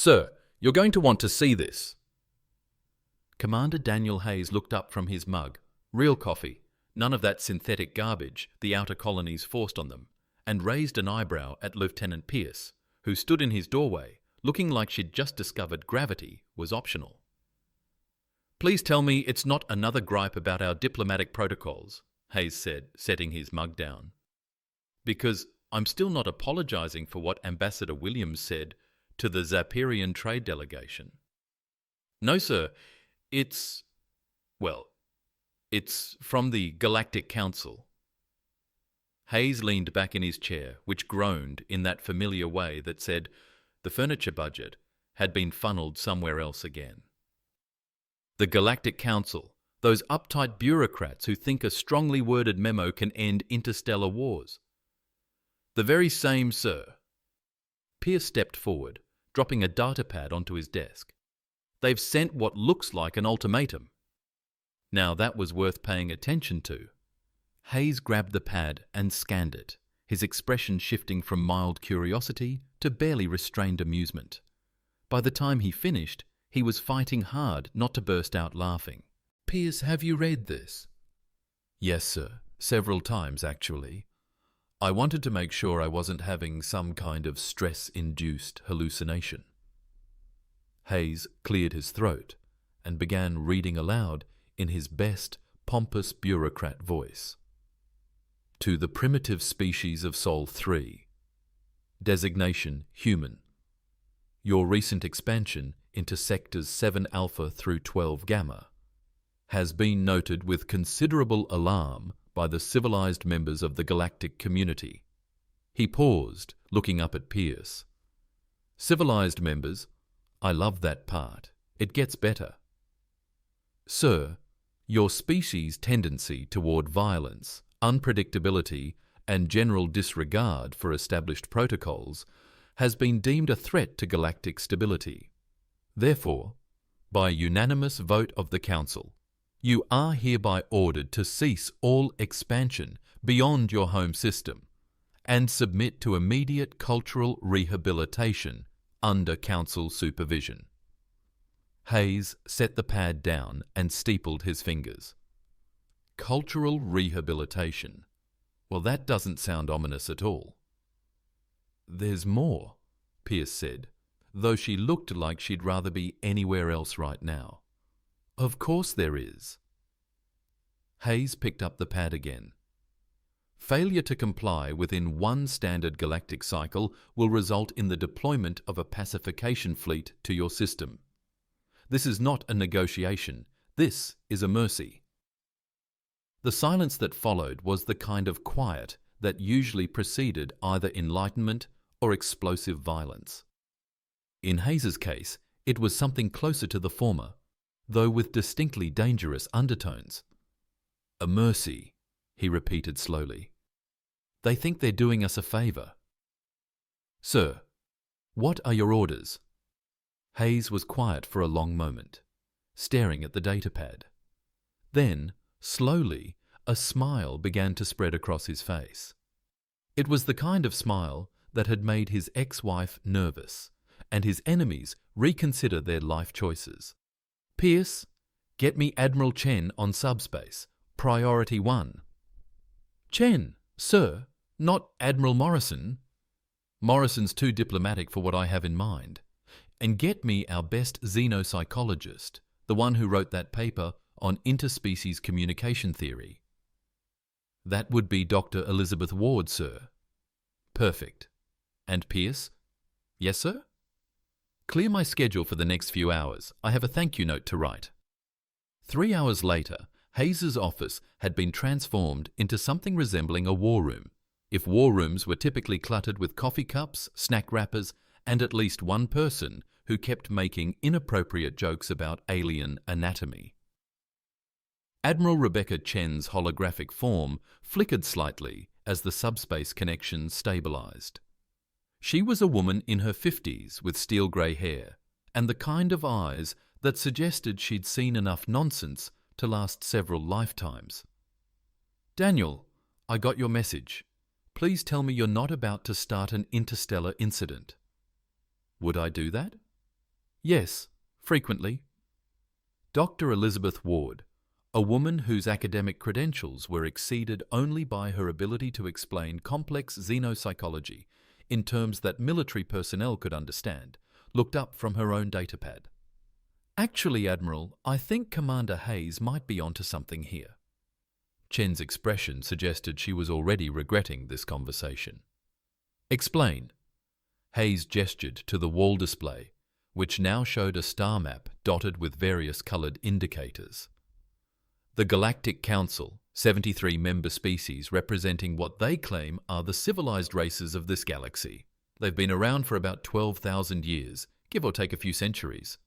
Sir, you're going to want to see this. Commander Daniel Hayes looked up from his mug. Real coffee, none of that synthetic garbage the outer colonies forced on them, and raised an eyebrow at Lieutenant Pierce, who stood in his doorway, looking like she'd just discovered gravity was optional. Please tell me it's not another gripe about our diplomatic protocols, Hayes said, setting his mug down. Because I'm still not apologizing for what Ambassador Williams said to the Zapirian trade delegation. No, sir, it's from the Galactic Council. Hayes leaned back in his chair, which groaned in that familiar way that said the furniture budget had been funneled somewhere else again. The Galactic Council, those uptight bureaucrats who think a strongly worded memo can end interstellar wars. The very same, sir. Pierce stepped forward, dropping a datapad onto his desk. They've sent what looks like an ultimatum. Now that was worth paying attention to. Hayes grabbed the pad and scanned it, his expression shifting from mild curiosity to barely restrained amusement. By the time he finished, he was fighting hard not to burst out laughing. Pierce, have you read this? Yes, sir. Several times, actually. I wanted to make sure I wasn't having some kind of stress-induced hallucination. Hayes cleared his throat and began reading aloud in his best, pompous bureaucrat voice. To the primitive species of Sol 3. Designation human. Your recent expansion into sectors 7 Alpha through 12 Gamma has been noted with considerable alarm by the civilized members of the galactic community. He paused, looking up at Pierce. Civilized members, I love that part. It gets better. Sir, your species' tendency toward violence, unpredictability, and general disregard for established protocols has been deemed a threat to galactic stability. Therefore, by unanimous vote of the Council, you are hereby ordered to cease all expansion beyond your home system and submit to immediate cultural rehabilitation under Council supervision. Hayes set the pad down and steepled his fingers. Cultural rehabilitation. Well, that doesn't sound ominous at all. There's more, Pierce said, though she looked like she'd rather be anywhere else right now. Of course there is. Hayes picked up the pad again. Failure to comply within one standard galactic cycle will result in the deployment of a Pacification Fleet to your system. This is not a negotiation. This is a mercy. The silence that followed was the kind of quiet that usually preceded either enlightenment or explosive violence. In Hayes's case, it was something closer to the former, though with distinctly dangerous undertones. A mercy, he repeated slowly. They think they're doing us a favour. Sir, what are your orders? Hayes was quiet for a long moment, staring at the datapad. Then, slowly, a smile began to spread across his face. It was the kind of smile that had made his ex-wife nervous and his enemies reconsider their life choices. Pierce, get me Admiral Chen on subspace, priority 1. Chen, sir, not Admiral Morrison. Morrison's too diplomatic for what I have in mind. And get me our best xenopsychologist, the one who wrote that paper on interspecies communication theory. That would be Dr. Elizabeth Ward, sir. Perfect. And Pierce? Yes, sir? Clear my schedule for the next few hours. I have a thank you note to write. 3 hours later, Hayes's office had been transformed into something resembling a war room, if war rooms were typically cluttered with coffee cups, snack wrappers, and at least one person who kept making inappropriate jokes about alien anatomy. Admiral Rebecca Chen's holographic form flickered slightly as the subspace connection stabilized. She was a woman in her 50s with steel grey hair and the kind of eyes that suggested she'd seen enough nonsense to last several lifetimes. Daniel, I got your message. Please tell me you're not about to start an interstellar incident. Would I do that? Yes, frequently. Dr. Elizabeth Ward, a woman whose academic credentials were exceeded only by her ability to explain complex xenopsychology in terms that military personnel could understand, looked up from her own datapad. Actually, Admiral, I think Commander Hayes might be onto something here. Chen's expression suggested she was already regretting this conversation. Explain. Hayes gestured to the wall display, which now showed a star map dotted with various coloured indicators. The Galactic Council, 73 member species representing what they claim are the civilized races of this galaxy. They've been around for about 12,000 years, give or take a few centuries.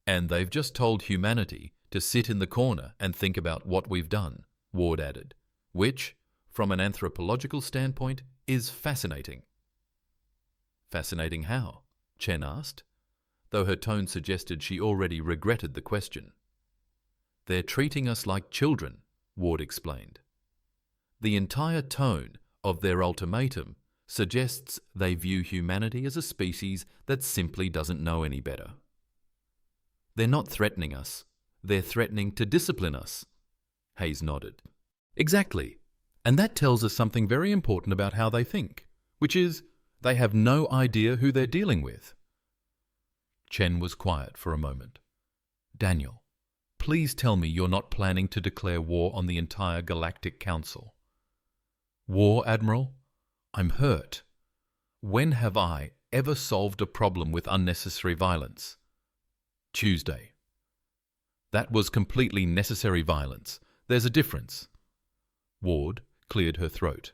And they've just told humanity to sit in the corner and think about what we've done, Ward added, which, from an anthropological standpoint, is fascinating. Fascinating how? Chen asked, though her tone suggested she already regretted the question. They're treating us like children, Ward explained. The entire tone of their ultimatum suggests they view humanity as a species that simply doesn't know any better. They're not threatening us. They're threatening to discipline us. Hayes nodded. Exactly. And that tells us something very important about how they think, which is they have no idea who they're dealing with. Chen was quiet for a moment. Daniel, please tell me you're not planning to declare war on the entire Galactic Council. War, Admiral? I'm hurt. When have I ever solved a problem with unnecessary violence? Tuesday. That was completely necessary violence. There's a difference. Ward cleared her throat.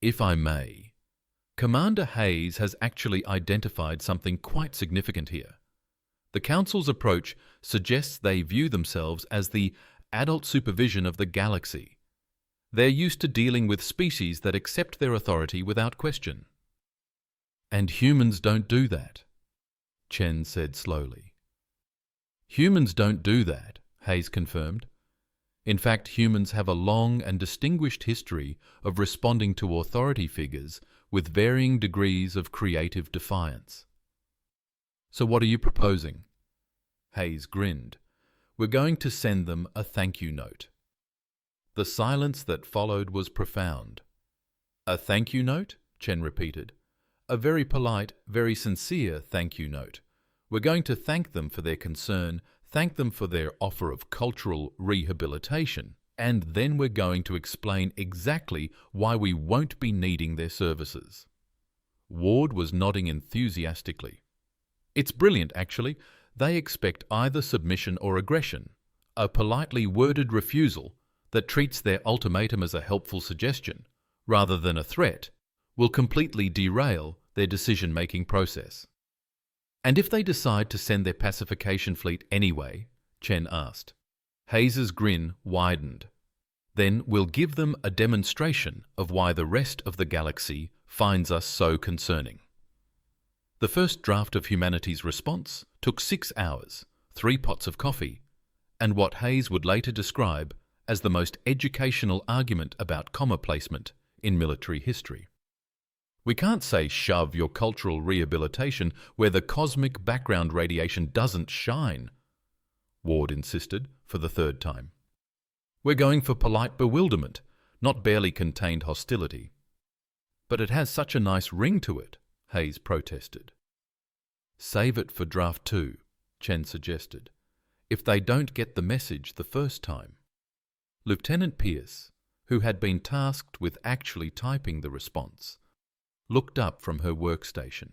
If I may, Commander Hayes has actually identified something quite significant here. The Council's approach suggests they view themselves as the adult supervision of the galaxy. They're used to dealing with species that accept their authority without question. And humans don't do that, Chen said slowly. Humans don't do that, Hayes confirmed. In fact, humans have a long and distinguished history of responding to authority figures with varying degrees of creative defiance. So what are you proposing? Hayes grinned. We're going to send them a thank you note. The silence that followed was profound. A thank you note? Chen repeated. A very polite, very sincere thank you note. We're going to thank them for their concern, thank them for their offer of cultural rehabilitation, and then we're going to explain exactly why we won't be needing their services. Ward was nodding enthusiastically. It's brilliant, actually. They expect either submission or aggression, a politely worded refusal that treats their ultimatum as a helpful suggestion, rather than a threat, will completely derail their decision-making process. And if they decide to send their Pacification Fleet anyway, Chen asked. Hayes's grin widened. Then we'll give them a demonstration of why the rest of the galaxy finds us so concerning. The first draft of humanity's response took 6 hours, 3 pots of coffee, and what Hayes would later describe as the most educational argument about comma placement in military history. We can't say shove your cultural rehabilitation where the cosmic background radiation doesn't shine, Ward insisted for the 3rd time. We're going for polite bewilderment, not barely contained hostility. But it has such a nice ring to it, Hayes protested. Save it for draft 2, Chen suggested, if they don't get the message the first time. Lieutenant Pierce, who had been tasked with actually typing the response, looked up from her workstation.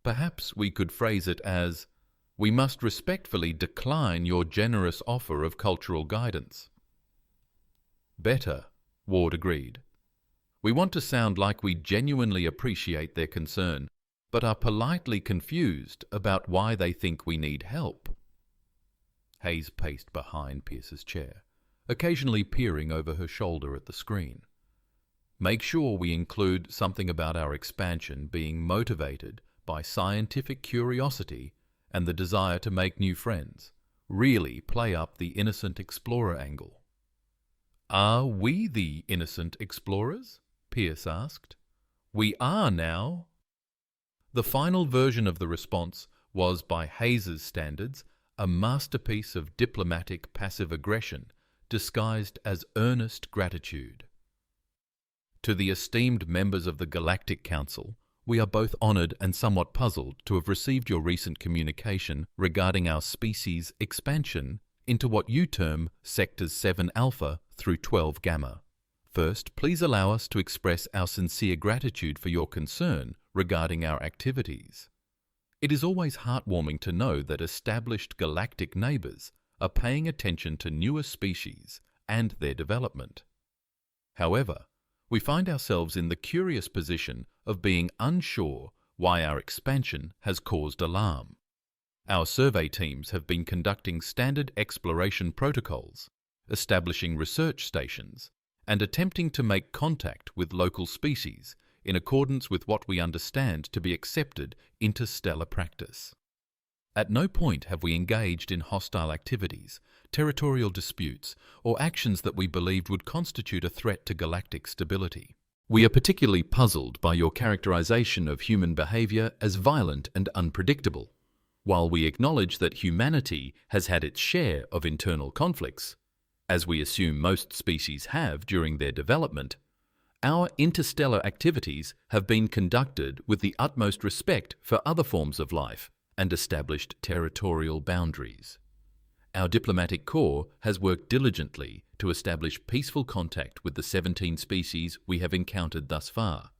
Perhaps we could phrase it as, we must respectfully decline your generous offer of cultural guidance. Better, Ward agreed. We want to sound like we genuinely appreciate their concern, but are politely confused about why they think we need help. Hayes paced behind Pierce's chair, occasionally peering over her shoulder at the screen. Make sure we include something about our expansion being motivated by scientific curiosity and the desire to make new friends. Really play up the innocent explorer angle. Are we the innocent explorers? Pierce asked. We are now. The final version of the response was, by Hayes's standards, a masterpiece of diplomatic passive aggression disguised as earnest gratitude. To the esteemed members of the Galactic Council, we are both honoured and somewhat puzzled to have received your recent communication regarding our species' expansion into what you term Sectors 7 Alpha through 12 Gamma. First, please allow us to express our sincere gratitude for your concern regarding our activities. It is always heartwarming to know that established galactic neighbours are paying attention to newer species and their development. However, we find ourselves in the curious position of being unsure why our expansion has caused alarm. Our survey teams have been conducting standard exploration protocols, establishing research stations, and attempting to make contact with local species in accordance with what we understand to be accepted interstellar practice. At no point have we engaged in hostile activities, territorial disputes, or actions that we believed would constitute a threat to galactic stability. We are particularly puzzled by your characterization of human behavior as violent and unpredictable. While we acknowledge that humanity has had its share of internal conflicts, as we assume most species have during their development, our interstellar activities have been conducted with the utmost respect for other forms of life and established territorial boundaries. Our diplomatic corps has worked diligently to establish peaceful contact with the 17 species we have encountered thus far,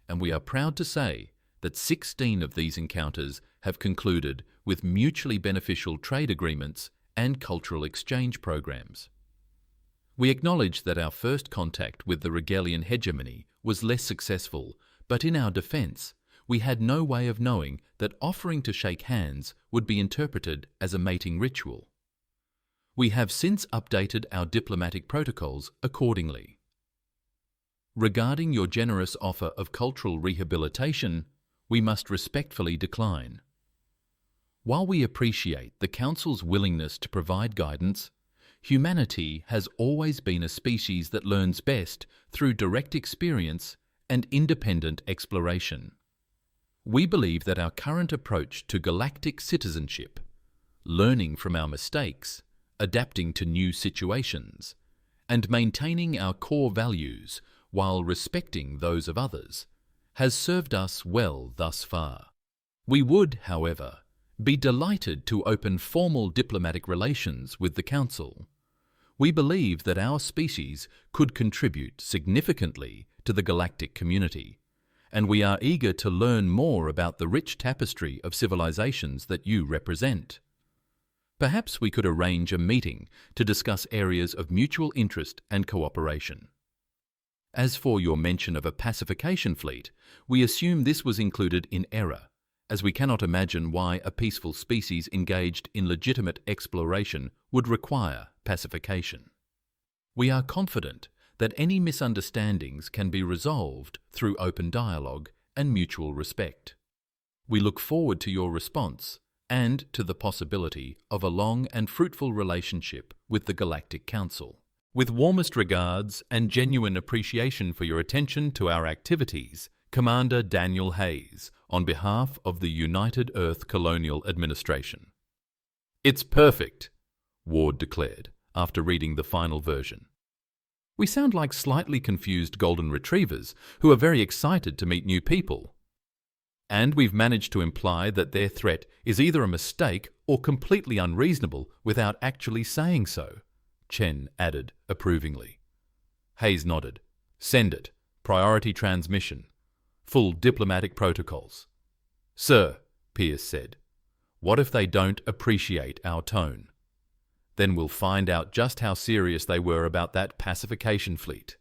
and we are proud to say that 16 of these encounters have concluded with mutually beneficial trade agreements and cultural exchange programs. We acknowledge that our first contact with the Regalian hegemony was less successful, but in our defence, we had no way of knowing that offering to shake hands would be interpreted as a mating ritual. We have since updated our diplomatic protocols accordingly. Regarding your generous offer of cultural rehabilitation, we must respectfully decline. While we appreciate the Council's willingness to provide guidance, humanity has always been a species that learns best through direct experience and independent exploration. We believe that our current approach to galactic citizenship, learning from our mistakes, adapting to new situations, and maintaining our core values while respecting those of others, has served us well thus far. We would, however, be delighted to open formal diplomatic relations with the Council. We believe that our species could contribute significantly to the galactic community, and we are eager to learn more about the rich tapestry of civilizations that you represent. Perhaps we could arrange a meeting to discuss areas of mutual interest and cooperation. As for your mention of a Pacification Fleet, we assume this was included in error, as we cannot imagine why a peaceful species engaged in legitimate exploration would require pacification. We are confident that any misunderstandings can be resolved through open dialogue and mutual respect. We look forward to your response and to the possibility of a long and fruitful relationship with the Galactic Council. With warmest regards and genuine appreciation for your attention to our activities, Commander Daniel Hayes, on behalf of the United Earth Colonial Administration. "It's perfect," Ward declared after reading the final version. "We sound like slightly confused golden retrievers who are very excited to meet new people. And we've managed to imply that their threat is either a mistake or completely unreasonable without actually saying so," Chen added approvingly. Hayes nodded. "Send it. Priority transmission. Full diplomatic protocols." "Sir," Pierce said, "what if they don't appreciate our tone? Then we'll find out just how serious they were about that Pacification Fleet."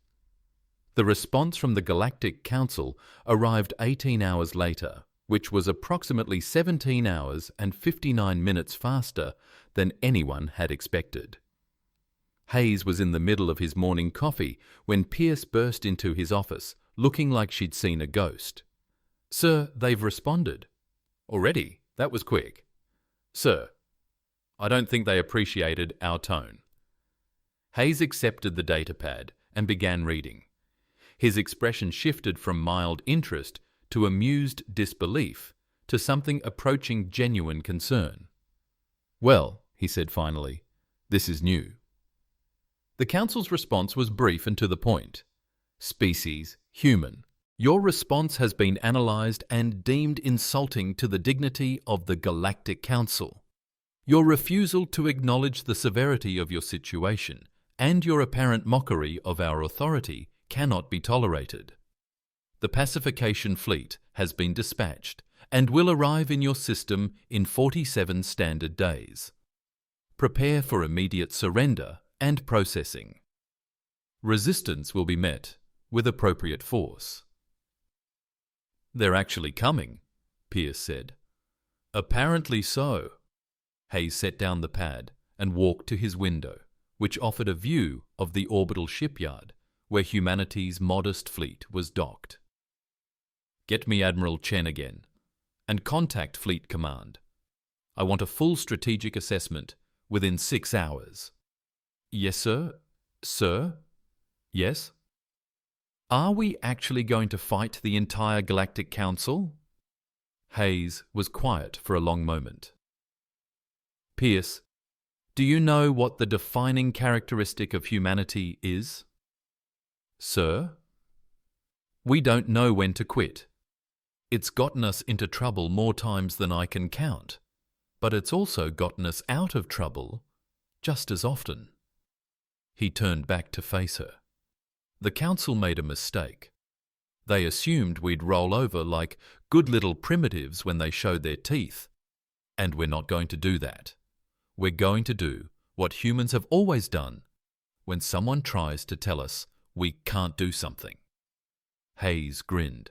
The response from the Galactic Council arrived 18 hours later, which was approximately 17 hours and 59 minutes faster than anyone had expected. Hayes was in the middle of his morning coffee when Pierce burst into his office, looking like she'd seen a ghost. "Sir, they've responded." "Already? That was quick." "Sir, I don't think they appreciated our tone." Hayes accepted the datapad and began reading. His expression shifted from mild interest to amused disbelief to something approaching genuine concern. "Well," he said finally, "this is new." The Council's response was brief and to the point. "Species, human. Your response has been analysed and deemed insulting to the dignity of the Galactic Council. Your refusal to acknowledge the severity of your situation and your apparent mockery of our authority cannot be tolerated. The Pacification Fleet has been dispatched and will arrive in your system in 47 standard days. Prepare for immediate surrender and processing. Resistance will be met with appropriate force." "They're actually coming," Pierce said. "Apparently so." Hayes set down the pad and walked to his window, which offered a view of the orbital shipyard where humanity's modest fleet was docked. "Get me Admiral Chen again, and contact Fleet Command. I want a full strategic assessment within 6 hours." "Yes, sir." "Sir?" "Yes?" "Are we actually going to fight the entire Galactic Council?" Hayes was quiet for a long moment. "Pierce, do you know what the defining characteristic of humanity is?" "Sir?" "We don't know when to quit. It's gotten us into trouble more times than I can count, but it's also gotten us out of trouble just as often." He turned back to face her. "The Council made a mistake. They assumed we'd roll over like good little primitives when they showed their teeth. And we're not going to do that. We're going to do what humans have always done when someone tries to tell us we can't do something." Hayes grinned.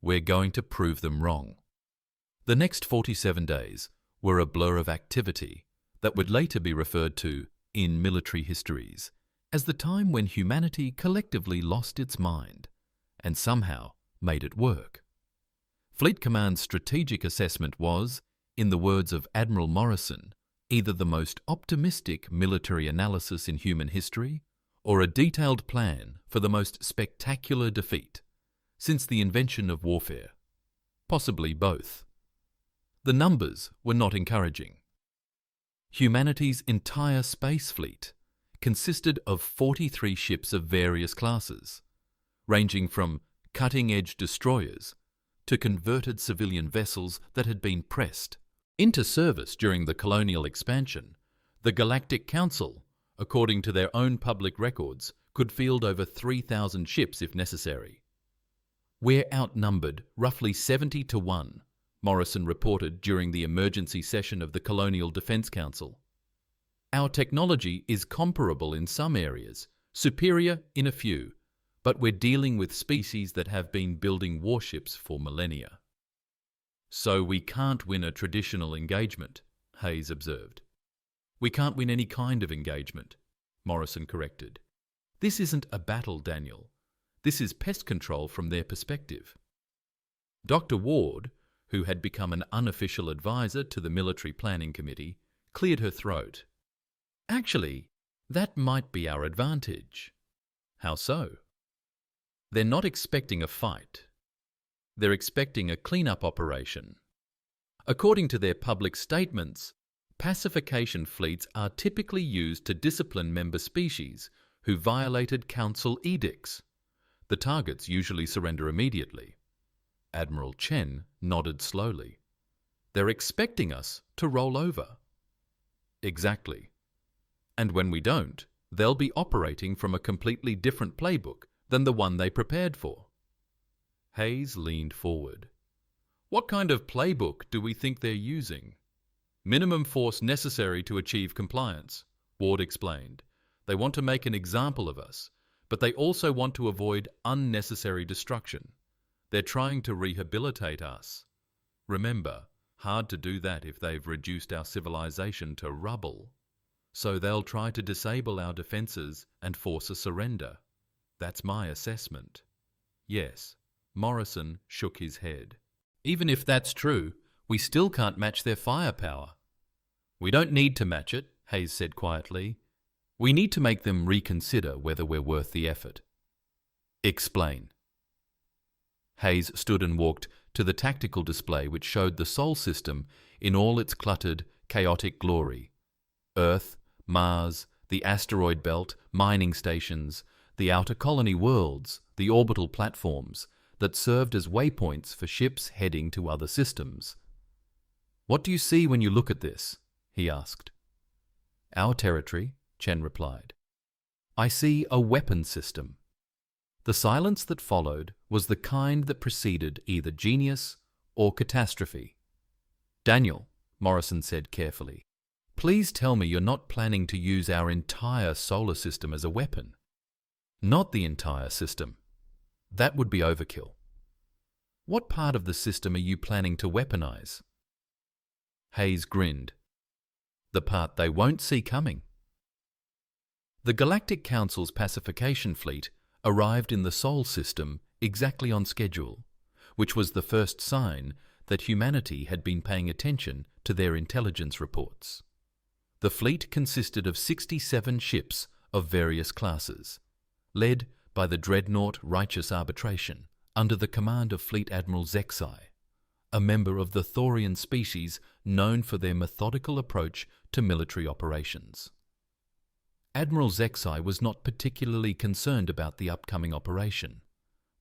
"We're going to prove them wrong." The next 47 days were a blur of activity that would later be referred to in military histories as the time when humanity collectively lost its mind and somehow made it work. Fleet Command's strategic assessment was, in the words of Admiral Morrison, either the most optimistic military analysis in human history or a detailed plan for the most spectacular defeat since the invention of warfare. Possibly both. The numbers were not encouraging. Humanity's entire space fleet consisted of 43 ships of various classes, ranging from cutting-edge destroyers to converted civilian vessels that had been pressed into service during the colonial expansion. The Galactic Council, according to their own public records, could field over 3,000 ships if necessary. "We're outnumbered roughly 70 to 1, Morrison reported during the emergency session of the Colonial Defense Council. "Our technology is comparable in some areas, superior in a few, but we're dealing with species that have been building warships for millennia." "So we can't win a traditional engagement," Hayes observed. "We can't win any kind of engagement," Morrison corrected. "This isn't a battle, Daniel. This is pest control from their perspective." Dr. Ward, who had become an unofficial advisor to the Military Planning Committee, cleared her throat. "Actually, that might be our advantage." "How so?" "They're not expecting a fight. They're expecting a clean-up operation. According to their public statements, pacification fleets are typically used to discipline member species who violated Council edicts. The targets usually surrender immediately." Admiral Chen nodded slowly. "They're expecting us to roll over." "Exactly. And when we don't, they'll be operating from a completely different playbook than the one they prepared for." Hayes leaned forward. "What kind of playbook do we think they're using?" "Minimum force necessary to achieve compliance," Ward explained. "They want to make an example of us, but they also want to avoid unnecessary destruction. They're trying to rehabilitate us. Remember, hard to do that if they've reduced our civilization to rubble. So they'll try to disable our defenses and force a surrender. That's my assessment." "Yes." Morrison shook his head. "Even if that's true, we still can't match their firepower." "We don't need to match it," Hayes said quietly. "We need to make them reconsider whether we're worth the effort." "Explain." Hayes stood and walked to the tactical display which showed the Sol system in all its cluttered, chaotic glory. Earth, Mars, the asteroid belt, mining stations, the outer colony worlds, the orbital platforms that served as waypoints for ships heading to other systems. "What do you see when you look at this?" he asked. "Our territory," Chen replied. "I see a weapon system." The silence that followed was the kind that preceded either genius or catastrophe. "Daniel," Morrison said carefully, "please tell me you're not planning to use our entire solar system as a weapon." "Not the entire system. That would be overkill." "What part of the system are you planning to weaponize?" Hayes grinned. "The part they won't see coming." The Galactic Council's Pacification Fleet arrived in the Sol system exactly on schedule, which was the first sign that humanity had been paying attention to their intelligence reports. The fleet consisted of 67 ships of various classes, led by the dreadnought Righteous Arbitration under the command of Fleet Admiral Zexai, a member of the Thorian species known for their methodical approach to military operations. Admiral Zexai was not particularly concerned about the upcoming operation.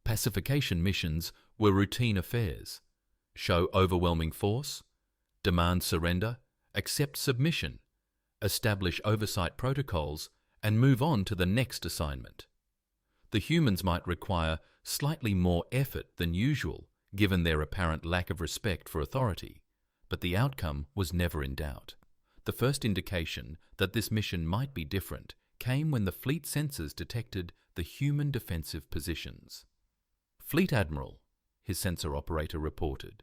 Pacification missions were routine affairs. Show overwhelming force, demand surrender, accept submission, establish oversight protocols, and move on to the next assignment. The humans might require slightly more effort than usual, given their apparent lack of respect for authority, but the outcome was never in doubt. The first indication that this mission might be different came when the fleet sensors detected the human defensive positions. "Fleet Admiral," his sensor operator reported,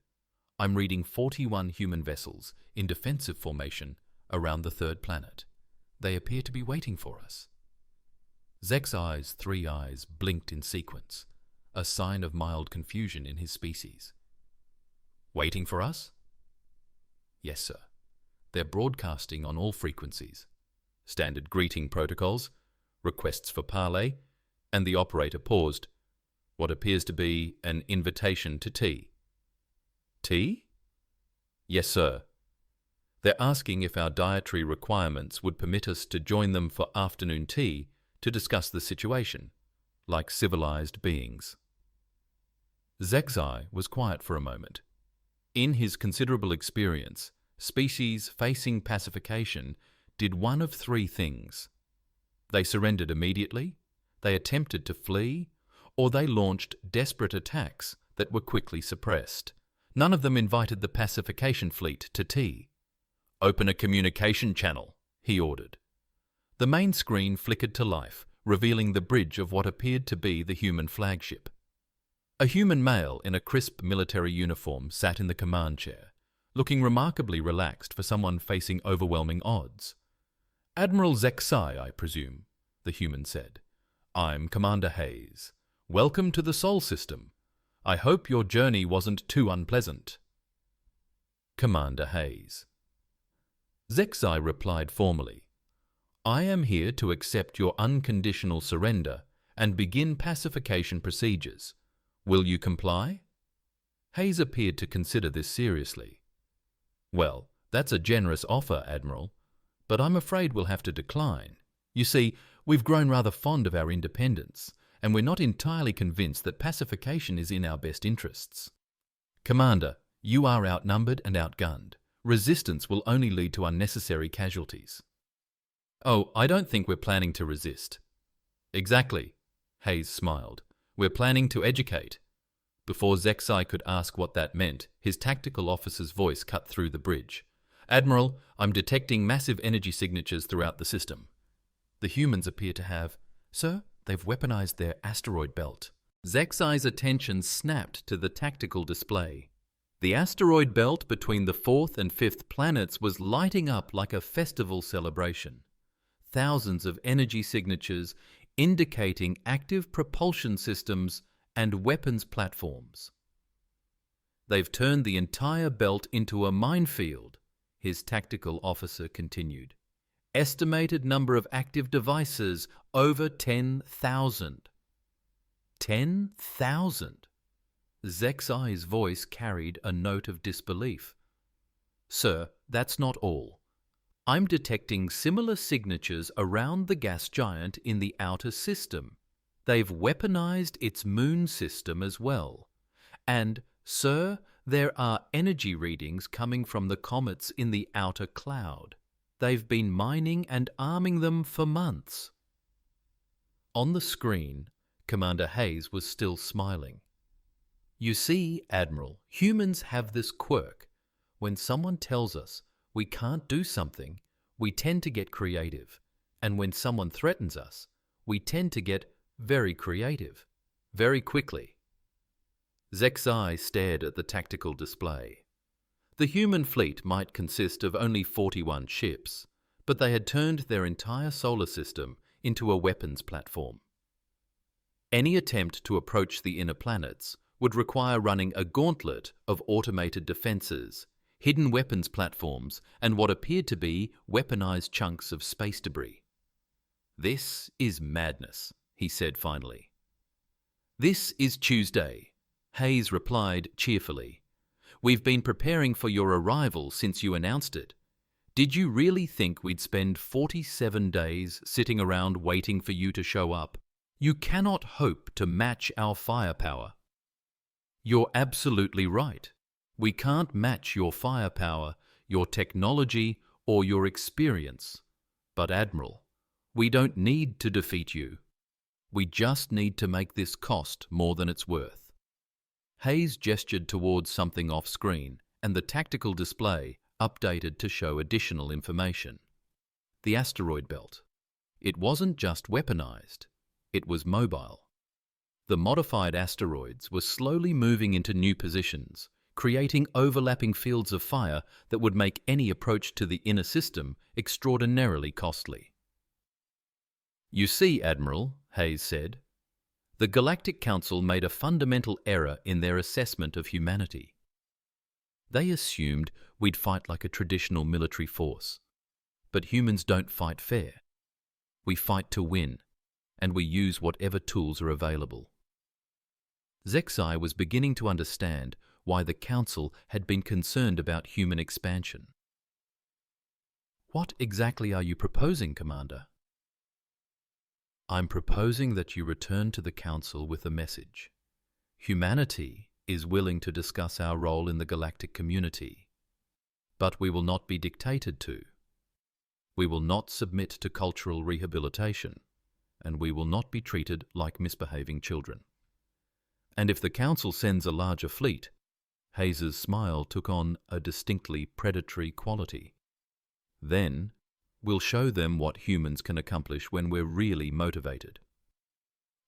"I'm reading 41 human vessels in defensive formation around the third planet. They appear to be waiting for us." Zexai's 3 eyes blinked in sequence, a sign of mild confusion in his species. "Waiting for us?" "Yes, sir. They're broadcasting on all frequencies. Standard greeting protocols, requests for parley," and the operator paused. "What appears to be an invitation to tea." "Tea?" "Yes, sir. They're asking if our dietary requirements would permit us to join them for afternoon tea to discuss the situation, like civilized beings." Zexai was quiet for a moment. In his considerable experience, species facing pacification did one of 3 things. They surrendered immediately, they attempted to flee, or they launched desperate attacks that were quickly suppressed. None of them invited the Pacification Fleet to tea. "Open a communication channel," he ordered. The main screen flickered to life, revealing the bridge of what appeared to be the human flagship. A human male in a crisp military uniform sat in the command chair, looking remarkably relaxed for someone facing overwhelming odds. "Admiral Zexai, I presume," the human said. "I'm Commander Hayes. Welcome to the Sol system. I hope your journey wasn't too unpleasant." Commander Hayes. Zexai replied formally, "I am here to accept your unconditional surrender and begin pacification procedures. Will you comply?" Hayes appeared to consider this seriously. "Well, that's a generous offer, Admiral, but I'm afraid we'll have to decline. You see, we've grown rather fond of our independence, and we're not entirely convinced that pacification is in our best interests. Commander, you are outnumbered and outgunned. Resistance will only lead to unnecessary casualties." "Oh, I don't think we're planning to resist." "Exactly," Hayes smiled. "We're planning to educate." Before Zexai could ask what that meant, his tactical officer's voice cut through the bridge. "Admiral, I'm detecting massive energy signatures throughout the system. The humans appear to have..." "Sir, they've weaponized their asteroid belt." Zexai's attention snapped to the tactical display. The asteroid belt between the 4th and 5th planets was lighting up like a festival celebration. Thousands of energy signatures indicating active propulsion systems and weapons platforms. "They've turned the entire belt into a minefield," his tactical officer continued. "Estimated number of active devices, over 10,000. 10,000. Zexai's voice carried a note of disbelief. "Sir, that's not all. I'm detecting similar signatures around the gas giant in the outer system. They've weaponized its moon system as well. And, sir, there are energy readings coming from the comets in the outer cloud. They've been mining and arming them for months." On the screen, Commander Hayes was still smiling. "You see, Admiral, humans have this quirk. When someone tells us we can't do something, we tend to get creative. And when someone threatens us, we tend to get very creative, very quickly." Zexai stared at the tactical display. The human fleet might consist of only 41 ships, but they had turned their entire solar system into a weapons platform. Any attempt to approach the inner planets would require running a gauntlet of automated defences, hidden weapons platforms, and what appeared to be weaponized chunks of space debris. "This is madness," he said finally. "This is Tuesday," Hayes replied cheerfully. "We've been preparing for your arrival since you announced it. Did you really think we'd spend 47 days sitting around waiting for you to show up? You cannot hope to match our firepower." "You're absolutely right. We can't match your firepower, your technology, or your experience. But Admiral, we don't need to defeat you. We just need to make this cost more than it's worth." Hayes gestured towards something off-screen, and the tactical display updated to show additional information. The asteroid belt. It wasn't just weaponized, it was mobile. The modified asteroids were slowly moving into new positions, creating overlapping fields of fire that would make any approach to the inner system extraordinarily costly. "You see, Admiral," Hayes said, "the Galactic Council made a fundamental error in their assessment of humanity. They assumed we'd fight like a traditional military force. But humans don't fight fair. We fight to win, and we use whatever tools are available." Zexai was beginning to understand why the Council had been concerned about human expansion. "What exactly are you proposing, Commander?" "I'm proposing that you return to the Council with a message. Humanity is willing to discuss our role in the galactic community, but we will not be dictated to. We will not submit to cultural rehabilitation, and we will not be treated like misbehaving children. And if the Council sends a larger fleet," Hayes's smile took on a distinctly predatory quality, "then we'll show them what humans can accomplish when we're really motivated.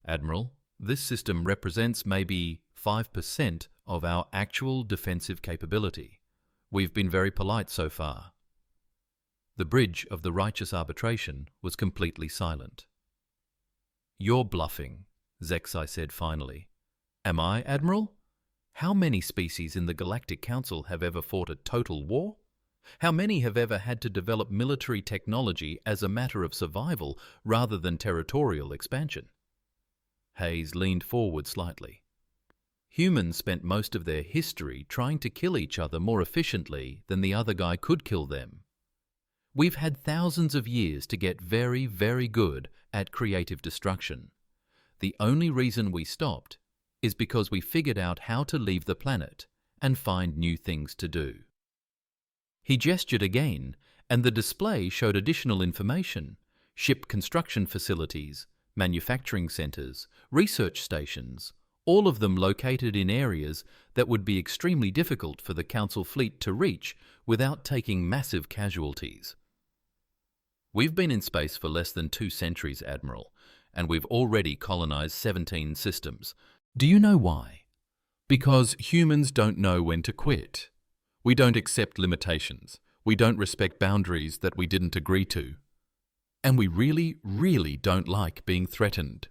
Admiral, this system represents maybe 5% of our actual defensive capability. We've been very polite so far." The bridge of the righteous arbitration was completely silent. "You're bluffing," Zexai said finally. "Am I, Admiral? How many species in the Galactic Council have ever fought a total war? How many have ever had to develop military technology as a matter of survival rather than territorial expansion?" Hayes leaned forward slightly. "Humans spent most of their history trying to kill each other more efficiently than the other guy could kill them. We've had thousands of years to get very, very good at creative destruction. The only reason we stopped is because we figured out how to leave the planet and find new things to do." He gestured again, and the display showed additional information: ship construction facilities, manufacturing centres, research stations, all of them located in areas that would be extremely difficult for the Council fleet to reach without taking massive casualties. "We've been in space for less than 2 centuries, Admiral, and we've already colonized 17 systems. Do you know why? Because humans don't know when to quit. We don't accept limitations. We don't respect boundaries that we didn't agree to. And we really, really don't like being threatened."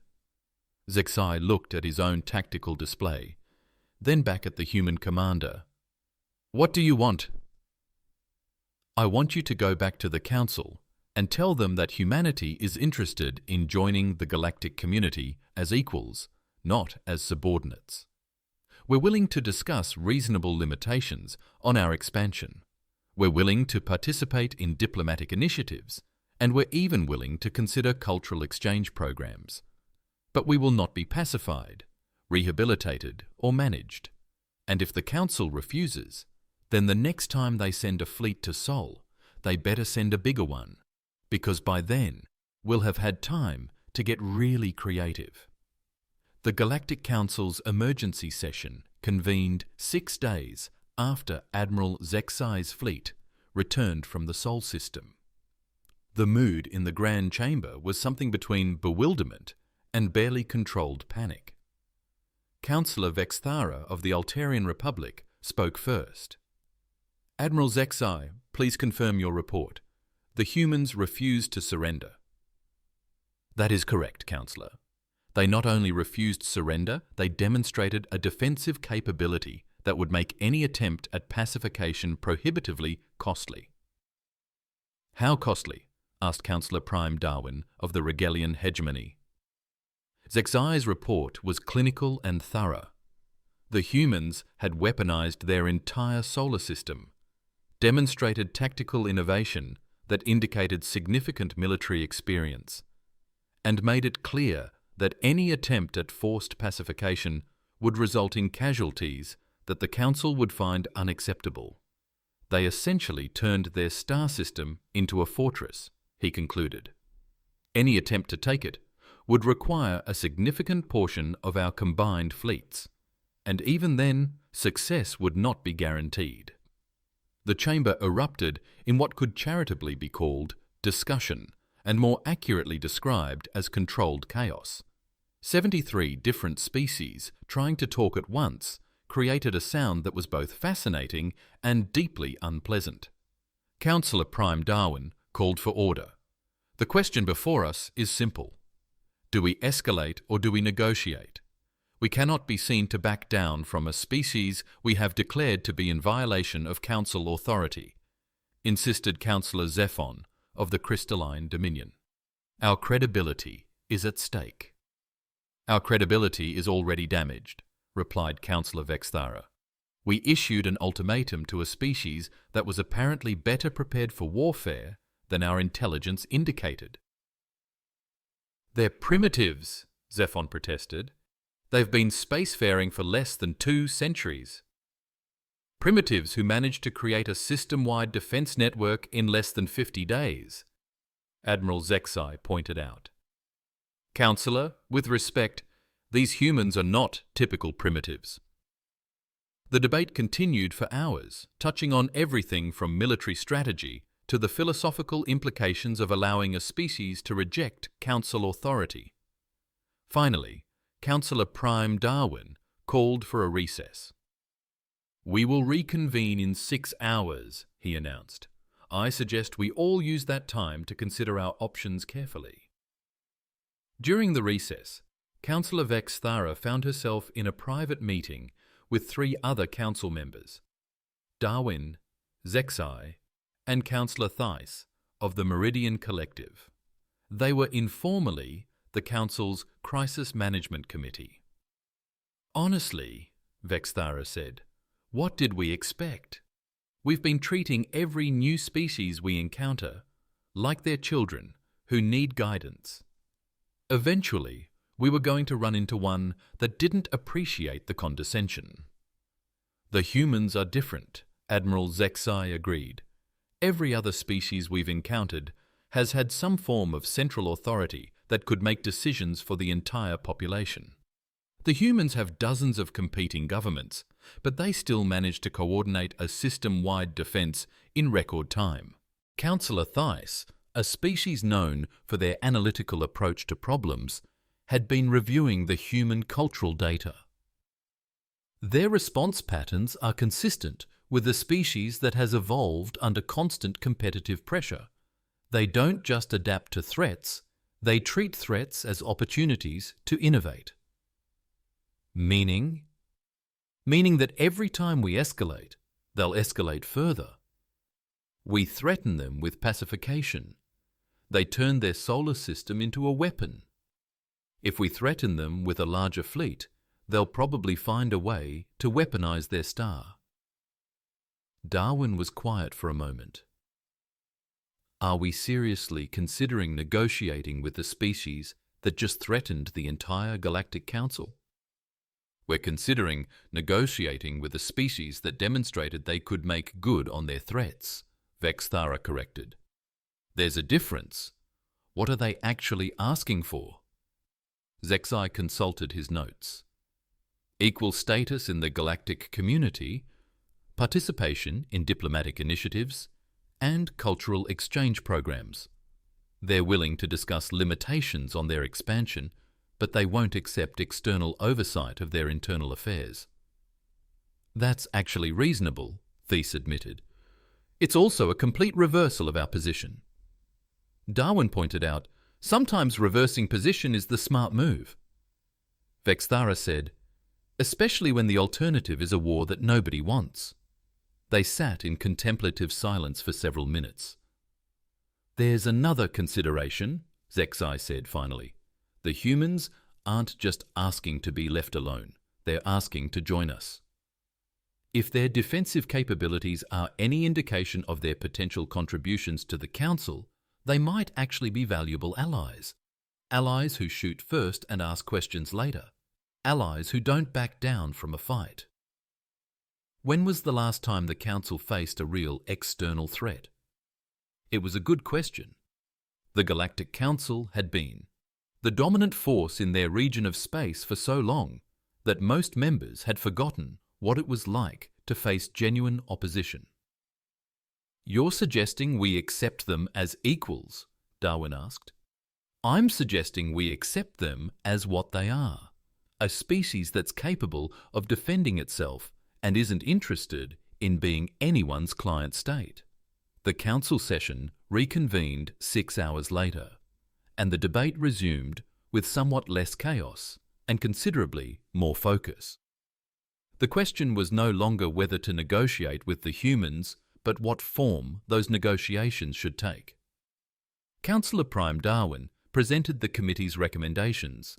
Zexai looked at his own tactical display, then back at the human commander. "What do you want?" "I want you to go back to the Council and tell them that humanity is interested in joining the galactic community as equals, not as subordinates. We're willing to discuss reasonable limitations on our expansion. We're willing to participate in diplomatic initiatives, and we're even willing to consider cultural exchange programs. But we will not be pacified, rehabilitated, or managed. And if the Council refuses, then the next time they send a fleet to Sol, they better send a bigger one, because by then we'll have had time to get really creative. The Galactic Council's emergency session convened 6 days after Admiral Zexai's fleet returned from the Sol system. The mood in the Grand Chamber was something between bewilderment and barely controlled panic. Councillor Vexthara of the Altarian Republic spoke first. "Admiral Zexai, please confirm your report. The humans refused to surrender." "That is correct, Councillor. They not only refused surrender, they demonstrated a defensive capability that would make any attempt at pacification prohibitively costly." "How costly?" asked Councillor Prime Darwin of the Regalian hegemony. Zexai's report was clinical and thorough. The humans had weaponized their entire solar system, demonstrated tactical innovation that indicated significant military experience, and made it clear that any attempt at forced pacification would result in casualties that the Council would find unacceptable. They essentially turned their star system into a fortress, he concluded. Any attempt to take it would require a significant portion of our combined fleets, and even then, success would not be guaranteed. The chamber erupted in what could charitably be called discussion, and more accurately described as controlled chaos. 73 different species trying to talk at once created a sound that was both fascinating and deeply unpleasant. Councillor Prime Darwin called for order. "The question before us is simple. Do we escalate or do we negotiate? We cannot be seen to back down from a species we have declared to be in violation of Council authority," insisted Councillor Zephon of the Crystalline Dominion. "Our credibility is at stake." "Our credibility is already damaged," replied Councillor Vexthara. "We issued an ultimatum to a species that was apparently better prepared for warfare than our intelligence indicated." "They're primitives," Zephon protested. "They've been spacefaring for less than 2 centuries. Primitives who managed to create a system-wide defense network in less than 50 days, Admiral Zexai pointed out. "Councillor, with respect, these humans are not typical primitives." The debate continued for hours, touching on everything from military strategy to the philosophical implications of allowing a species to reject Council authority. Finally, Councillor Prime Darwin called for a recess. "We will reconvene in 6 hours, he announced. "I suggest we all use that time to consider our options carefully." During the recess, Councillor Vexthara found herself in a private meeting with 3 other council members, Darwin, Zexai, and Councillor Theiss of the Meridian Collective. They were informally the Council's Crisis Management Committee. "Honestly," Vexthara said, "what did we expect? We've been treating every new species we encounter like they're children who need guidance. Eventually, we were going to run into one that didn't appreciate the condescension." "The humans are different," Admiral Zexai agreed. "Every other species we've encountered has had some form of central authority that could make decisions for the entire population. The humans have dozens of competing governments, but they still manage to coordinate a system-wide defense in record time." Councillor Theiss, a species known for their analytical approach to problems, had been reviewing the human cultural data. "Their response patterns are consistent with a species that has evolved under constant competitive pressure. They don't just adapt to threats, they treat threats as opportunities to innovate." Meaning? Meaning that every time we escalate, they'll escalate further. We threaten them with pacification. They turn their solar system into a weapon. If we threaten them with a larger fleet, they'll probably find a way to weaponize their star. Darwin was quiet for a moment. Are we seriously considering negotiating with a species that just threatened the entire Galactic Council? We're considering negotiating with a species that demonstrated they could make good on their threats, Vexthara corrected. There's a difference. What are they actually asking for? Zexai consulted his notes. Equal status in the galactic community, participation in diplomatic initiatives, and cultural exchange programs. They're willing to discuss limitations on their expansion, but they won't accept external oversight of their internal affairs. That's actually reasonable, Thies admitted. It's also a complete reversal of our position. Darwin pointed out, sometimes reversing position is the smart move. Vexthara said, especially when the alternative is a war that nobody wants. They sat in contemplative silence for several minutes. There's another consideration, Zexai said finally. The humans aren't just asking to be left alone. They're asking to join us. If their defensive capabilities are any indication of their potential contributions to the Council, they might actually be valuable allies. Allies who shoot first and ask questions later. Allies who don't back down from a fight. When was the last time the Council faced a real external threat? It was a good question. The Galactic Council had been the dominant force in their region of space for so long that most members had forgotten what it was like to face genuine opposition. You're suggesting we accept them as equals? Darwin asked. I'm suggesting we accept them as what they are, a species that's capable of defending itself and isn't interested in being anyone's client state. The council session reconvened 6 hours later, and the debate resumed with somewhat less chaos and considerably more focus. The question was no longer whether to negotiate with the humans, but what form those negotiations should take. Councillor Prime Darwin presented the committee's recommendations: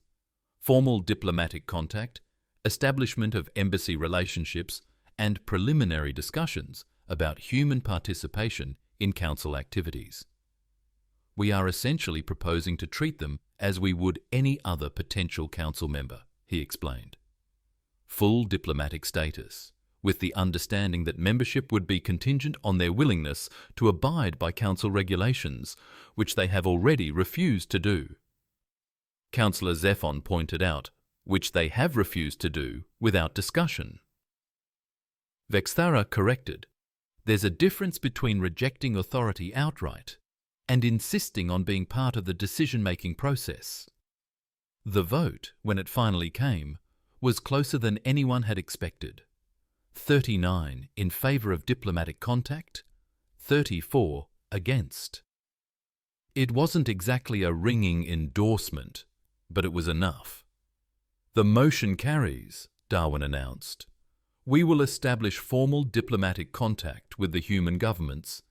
formal diplomatic contact, establishment of embassy relationships, and preliminary discussions about human participation in council activities. We are essentially proposing to treat them as we would any other potential council member, he explained. Full diplomatic status, with the understanding that membership would be contingent on their willingness to abide by council regulations, which they have already refused to do. Councillor Zephon pointed out, which they have refused to do without discussion. Vexthara corrected, there's a difference between rejecting authority outright and insisting on being part of the decision-making process. The vote, when it finally came, was closer than anyone had expected. 39 in favour of diplomatic contact, 34 against. It wasn't exactly a ringing endorsement, but it was enough. The motion carries, Darwin announced. We will establish formal diplomatic contact with the human governments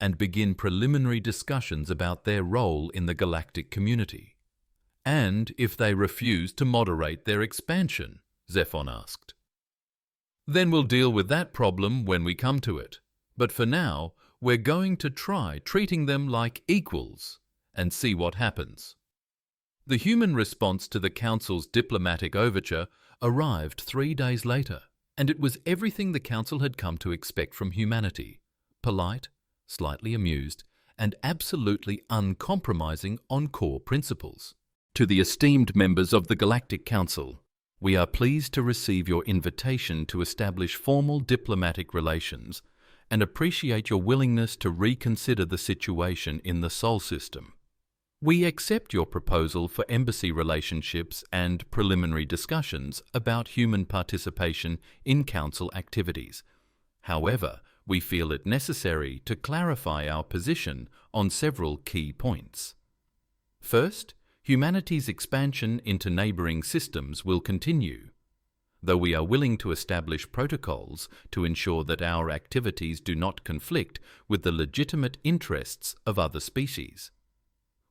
and begin preliminary discussions about their role in the galactic community. And if they refuse to moderate their expansion, Zephon asked. Then we'll deal with that problem when we come to it. But for now, we're going to try treating them like equals and see what happens. The human response to the Council's diplomatic overture arrived 3 days later, and it was everything the Council had come to expect from humanity: polite, slightly amused, and absolutely uncompromising on core principles. To the esteemed members of the Galactic Council, we are pleased to receive your invitation to establish formal diplomatic relations and appreciate your willingness to reconsider the situation in the Sol system. We accept your proposal for embassy relationships and preliminary discussions about human participation in Council activities. However, we feel it necessary to clarify our position on several key points. First, humanity's expansion into neighbouring systems will continue, though we are willing to establish protocols to ensure that our activities do not conflict with the legitimate interests of other species.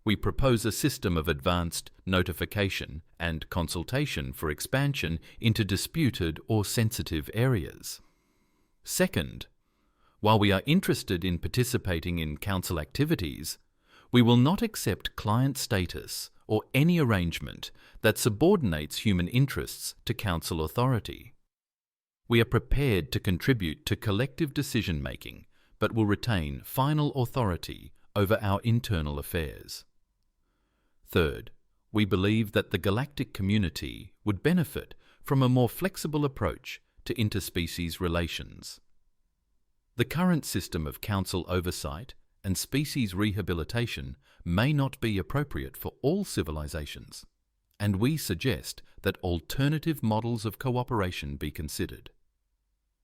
We propose a system of advanced notification and consultation for expansion into disputed or sensitive areas. Second, while we are interested in participating in Council activities, we will not accept client status or any arrangement that subordinates human interests to Council authority. We are prepared to contribute to collective decision-making, but will retain final authority over our internal affairs. Third, we believe that the galactic community would benefit from a more flexible approach to interspecies relations. The current system of Council oversight and species rehabilitation may not be appropriate for all civilizations, and we suggest that alternative models of cooperation be considered.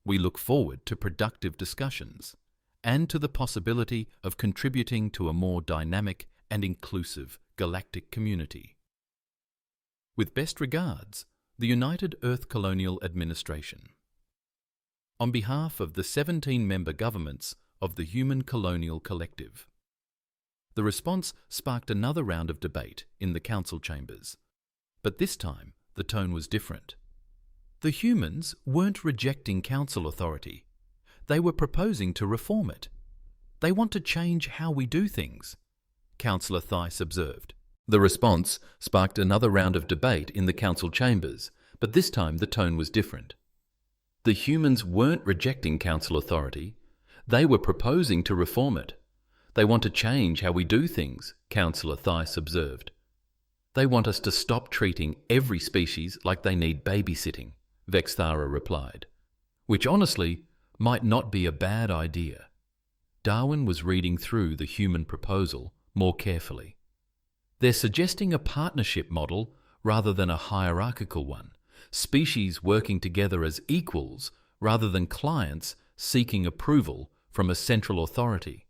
We look forward to productive discussions and to the possibility of contributing to a more dynamic and inclusive galactic community. With best regards, the United Earth Colonial Administration. On behalf of the 17-member governments of the Human Colonial Collective. The response sparked another round of debate in the council chambers, but this time the tone was different. The humans weren't rejecting council authority. They were proposing to reform it. They want to change how we do things, Councillor Theiss observed. The response sparked another round of debate in the council chambers, but this time the tone was different. The humans weren't rejecting council authority. They were proposing to reform it. They want to change how we do things, Councillor Theiss observed. They want us to stop treating every species like they need babysitting, Vexthara replied, which honestly might not be a bad idea. Darwin was reading through the human proposal more carefully. They're suggesting a partnership model rather than a hierarchical one, species working together as equals rather than clients seeking approval from a central authority.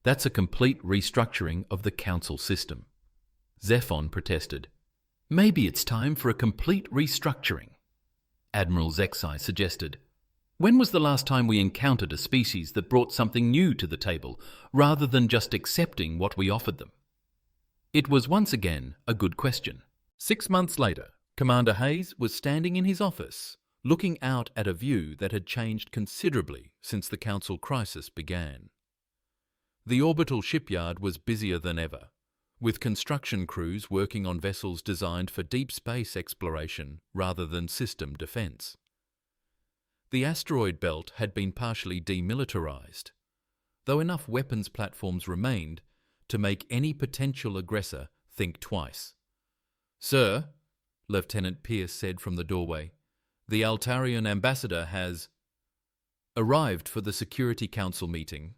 That's a complete restructuring of the council system. Zephon protested. Maybe it's time for a complete restructuring. Admiral Zexai suggested. When was the last time we encountered a species that brought something new to the table, rather than just accepting what we offered them? It was once again a good question. 6 months later, Commander Hayes was standing in his office, looking out at a view that had changed considerably since the Council crisis began. The orbital shipyard was busier than ever, with construction crews working on vessels designed for deep space exploration rather than system defense. The asteroid belt had been partially demilitarized, though enough weapons platforms remained to make any potential aggressor think twice. Sir, Lieutenant Pierce said from the doorway, the Altarian ambassador has arrived for the Security Council meeting.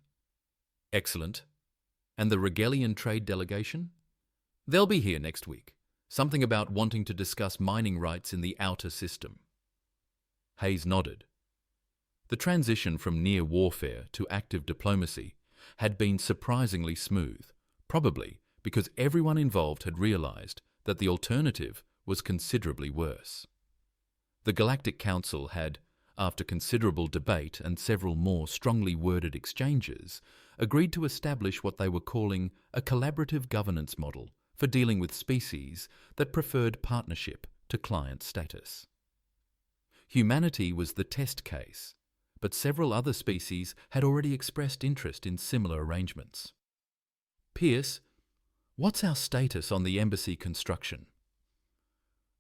Excellent. And the Regalian trade delegation? They'll be here next week. Something about wanting to discuss mining rights in the outer system. Hayes nodded. The transition from near warfare to active diplomacy had been surprisingly smooth, probably because everyone involved had realized that the alternative was considerably worse. The Galactic Council had, after considerable debate and several more strongly worded exchanges, agreed to establish what they were calling a collaborative governance model for dealing with species that preferred partnership to client status. Humanity was the test case, but several other species had already expressed interest in similar arrangements. Pierce, what's our status on the embassy construction?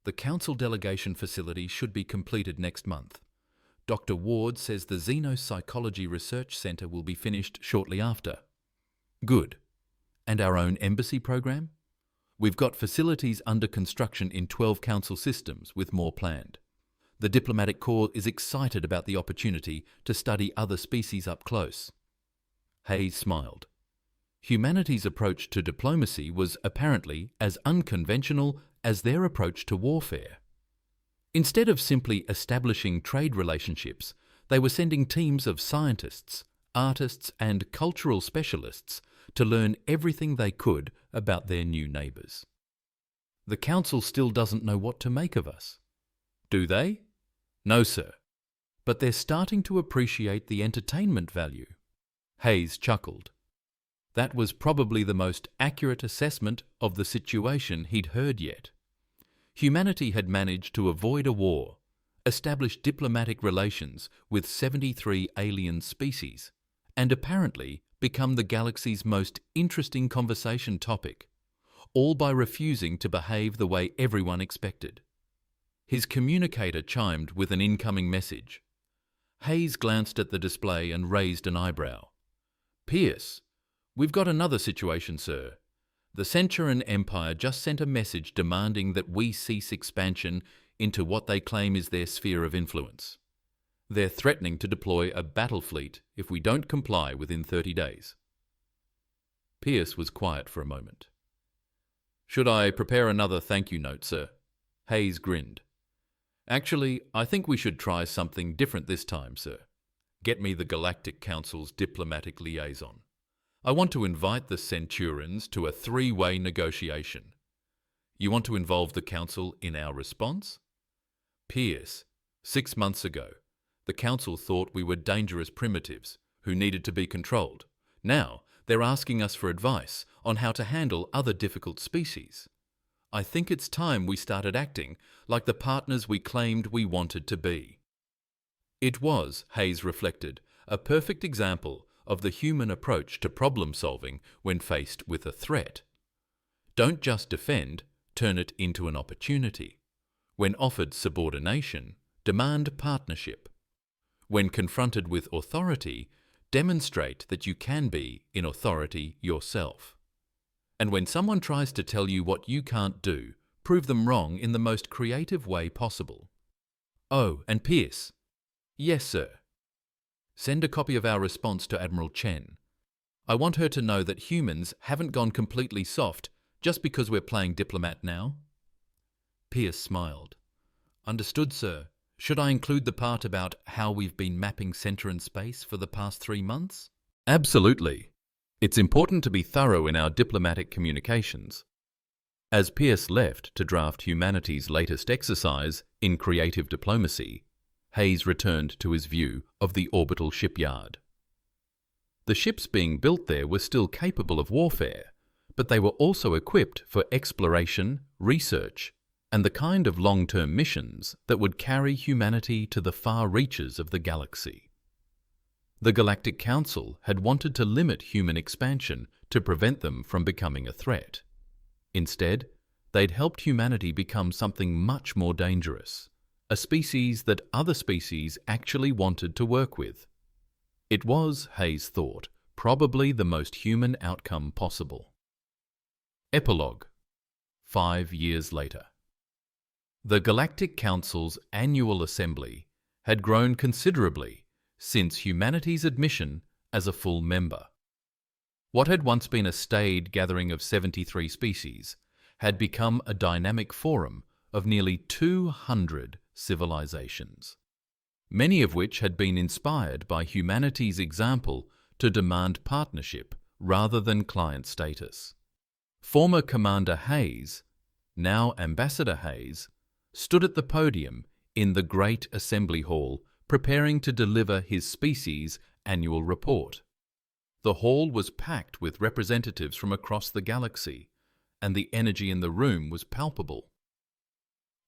The Council delegation facility should be completed next month. Dr. Ward says the Xenopsychology Research Centre will be finished shortly after. Good. And our own embassy program? We've got facilities under construction in 12 council systems, with more planned. The Diplomatic Corps is excited about the opportunity to study other species up close. Hayes smiled. Humanity's approach to diplomacy was apparently as unconventional as their approach to warfare. Instead of simply establishing trade relationships, they were sending teams of scientists, artists and cultural specialists to learn everything they could about their new neighbours. The Council still doesn't know what to make of us. Do they? No, sir. But they're starting to appreciate the entertainment value. Hayes chuckled. That was probably the most accurate assessment of the situation he'd heard yet. Humanity had managed to avoid a war, establish diplomatic relations with 73 alien species, and apparently become the galaxy's most interesting conversation topic, all by refusing to behave the way everyone expected. His communicator chimed with an incoming message. Hayes glanced at the display and raised an eyebrow. "Pierce, we've got another situation, sir. The Centurion Empire just sent a message demanding that we cease expansion into what they claim is their sphere of influence. They're threatening to deploy a battle fleet if we don't comply within 30 days. Pierce was quiet for a moment. "Should I prepare another thank you note, sir?" Hayes grinned. "Actually, I think we should try something different this time, sir. Get me the Galactic Council's diplomatic liaison. I want to invite the Centurions to a three-way negotiation. You want to involve the Council in our response?" "Pierce, 6 months ago, the Council thought we were dangerous primitives who needed to be controlled. Now, they're asking us for advice on how to handle other difficult species. I think it's time we started acting like the partners we claimed we wanted to be." It was, Hayes reflected, a perfect example of the human approach to problem-solving when faced with a threat. Don't just defend, turn it into an opportunity. When offered subordination, demand partnership. When confronted with authority, demonstrate that you can be in authority yourself. And when someone tries to tell you what you can't do, prove them wrong in the most creative way possible. "Oh, and Pierce." "Yes, sir." "Send a copy of our response to Admiral Chen. I want her to know that humans haven't gone completely soft just because we're playing diplomat now." Pierce smiled. "Understood, sir. Should I include the part about how we've been mapping center and space for the past 3 months?" "Absolutely. It's important to be thorough in our diplomatic communications." As Pierce left to draft humanity's latest exercise in creative diplomacy, Hayes returned to his view of the orbital shipyard. The ships being built there were still capable of warfare, but they were also equipped for exploration, research, and the kind of long-term missions that would carry humanity to the far reaches of the galaxy. The Galactic Council had wanted to limit human expansion to prevent them from becoming a threat. Instead, they'd helped humanity become something much more dangerous, a species that other species actually wanted to work with. It was, Hayes thought, probably the most human outcome possible. Epilogue. 5 years later. The Galactic Council's annual assembly had grown considerably since humanity's admission as a full member. What had once been a staid gathering of 73 species had become a dynamic forum of nearly 200 civilizations, many of which had been inspired by humanity's example to demand partnership rather than client status. Former Commander Hayes, now Ambassador Hayes, stood at the podium in the Great Assembly Hall preparing to deliver his species' annual report. The hall was packed with representatives from across the galaxy, and the energy in the room was palpable.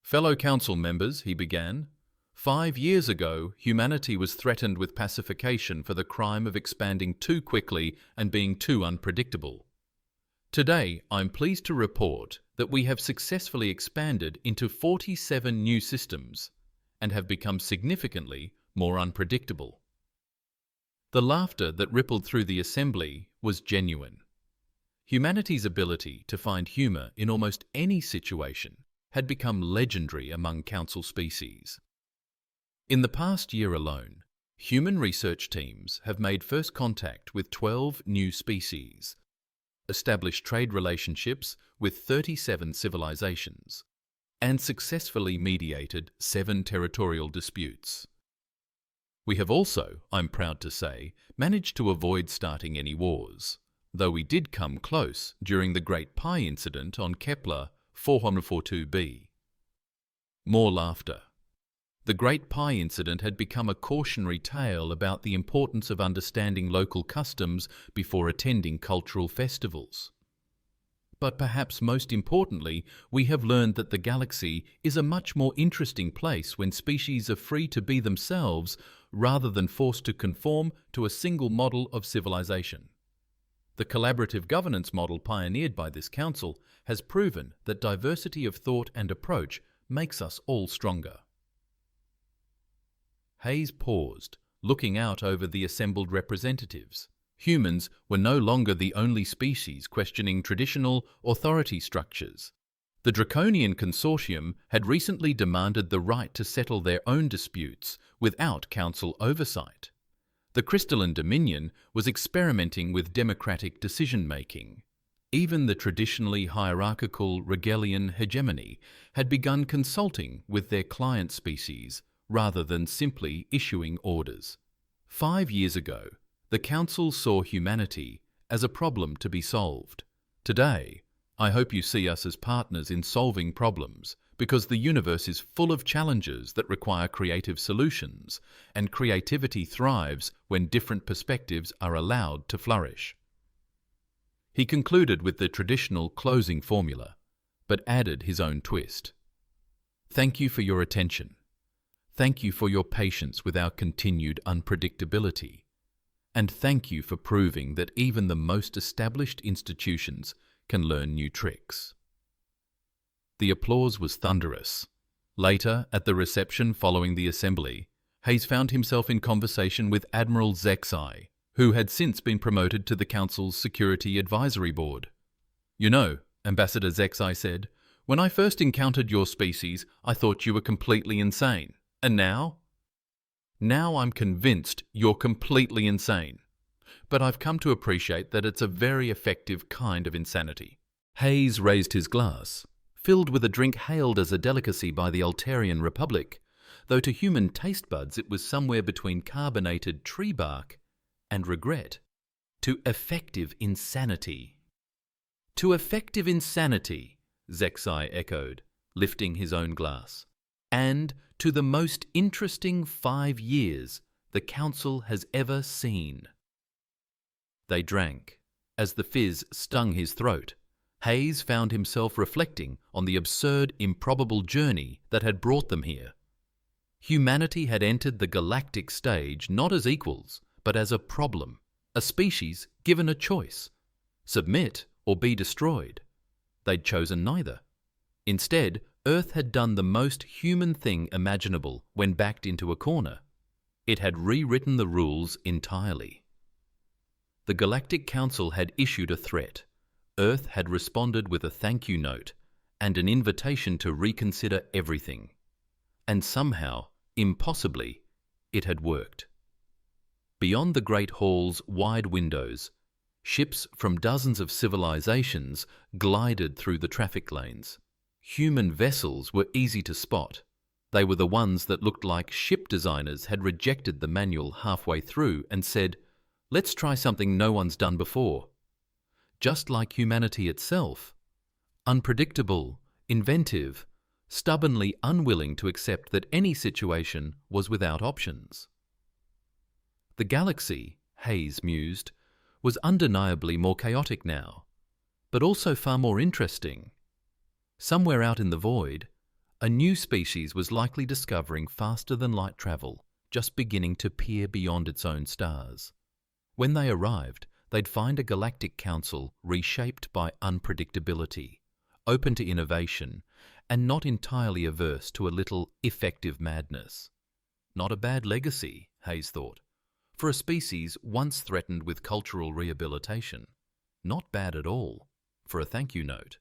"Fellow council members," he began, 5 years ago, humanity was threatened with pacification for the crime of expanding too quickly and being too unpredictable. Today, I'm pleased to report that we have successfully expanded into 47 new systems and have become significantly more unpredictable. The laughter that rippled through the assembly was genuine. Humanity's ability to find humour in almost any situation had become legendary among council species. In the past year alone, human research teams have made first contact with 12 new species, established trade relationships with 37 civilizations, and successfully mediated 7 territorial disputes. We have also, I'm proud to say, managed to avoid starting any wars, though we did come close during the Great Pi incident on Kepler 442b. More laughter. The Great Pie Incident had become a cautionary tale about the importance of understanding local customs before attending cultural festivals. But perhaps most importantly, we have learned that the galaxy is a much more interesting place when species are free to be themselves rather than forced to conform to a single model of civilization. The collaborative governance model pioneered by this council has proven that diversity of thought and approach makes us all stronger. Hayes paused, looking out over the assembled representatives. Humans were no longer the only species questioning traditional authority structures. The Draconian Consortium had recently demanded the right to settle their own disputes without council oversight. The Crystalline Dominion was experimenting with democratic decision-making. Even the traditionally hierarchical Regalian hegemony had begun consulting with their client species rather than simply issuing orders. 5 years ago, the Council saw humanity as a problem to be solved. Today, I hope you see us as partners in solving problems, because the universe is full of challenges that require creative solutions, and creativity thrives when different perspectives are allowed to flourish. He concluded with the traditional closing formula, but added his own twist. Thank you for your attention. Thank you for your patience with our continued unpredictability. And thank you for proving that even the most established institutions can learn new tricks. The applause was thunderous. Later, at the reception following the assembly, Hayes found himself in conversation with Admiral Zexai, who had since been promoted to the Council's Security Advisory Board. You know, Ambassador Zexai said, when I first encountered your species, I thought you were completely insane. And now? Now I'm convinced you're completely insane. But I've come to appreciate that it's a very effective kind of insanity. Hayes raised his glass, filled with a drink hailed as a delicacy by the Altarian Republic, though to human taste buds it was somewhere between carbonated tree bark and regret. To effective insanity. To effective insanity, Zexai echoed, lifting his own glass. And to the most interesting 5 years the Council has ever seen. They drank. As the fizz stung his throat, Hayes found himself reflecting on the absurd, improbable journey that had brought them here. Humanity had entered the galactic stage not as equals, but as a problem, a species given a choice: submit or be destroyed. They'd chosen neither. Instead, Earth had done the most human thing imaginable when backed into a corner. It had rewritten the rules entirely. The Galactic Council had issued a threat. Earth had responded with a thank you note and an invitation to reconsider everything. And somehow, impossibly, it had worked. Beyond the Great Hall's wide windows, ships from dozens of civilizations glided through the traffic lanes. Human vessels were easy to spot. They were the ones that looked like ship designers had rejected the manual halfway through and said, let's try something no one's done before. Just like humanity itself, unpredictable, inventive, stubbornly unwilling to accept that any situation was without options. The galaxy, Hayes mused, was undeniably more chaotic now, but also far more interesting. Somewhere out in the void, a new species was likely discovering faster than light travel, just beginning to peer beyond its own stars. When they arrived, they'd find a galactic council reshaped by unpredictability, open to innovation, and not entirely averse to a little effective madness. Not a bad legacy, Hayes thought, for a species once threatened with cultural rehabilitation. Not bad at all for a thank you note.